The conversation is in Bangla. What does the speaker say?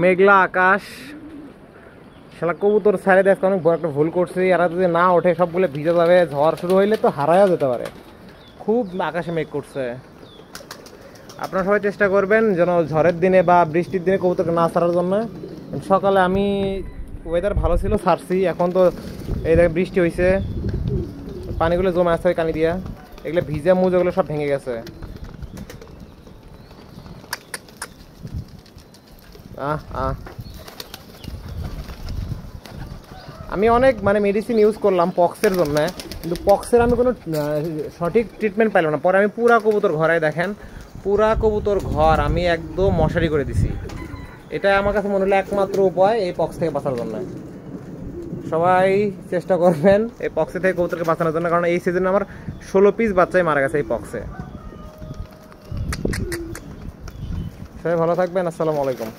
মেঘলা আকাশ, শালা কবুতর ছেড়ে দেখ, অনেক বড় একটা ভুল করছি। এরা যদি না ওঠে সবগুলো ভিজে যাবে, ঝড় শুরু হইলে তো হারাইয়া যেতে পারে। খুব আকাশে মেঘ করছে। আপনারা সবাই চেষ্টা করবেন যেন ঝড়ের দিনে বা বৃষ্টির দিনে কবুতরকে না ছাড়ার জন্য। সকালে আমি ওয়েদার ভালো ছিল, ছাড়ছি। এখন তো এই দেখেন বৃষ্টি হয়েছে, পানিগুলো জমে আসছে ওই কানি দিয়া, এগুলো ভিজে মুজগুলো সব ভেঙে গেছে। আমি অনেক মানে মেডিসিন ইউজ করলাম পক্সের জন্য, কিন্তু পক্সের আমি কোনো সঠিক ট্রিটমেন্ট পাইলাম না। পরে আমি পুরা কবুতর ঘরে দেখেন, পুরা কবুতর ঘর আমি একদম মশারি করে দিছি। এটা আমার কাছে মনে হলো একমাত্র উপায় এই পক্স থেকে বাঁচার জন্য। সবাই চেষ্টা করবেন এই পক্সে থেকে কবুতরকে বাঁচানোর জন্য, কারণ এই সিজনে আমার 16 পিস বাচ্চাই মারা গেছে এই পক্সে। সবাই ভালো থাকবেন, আসসালামু আলাইকুম।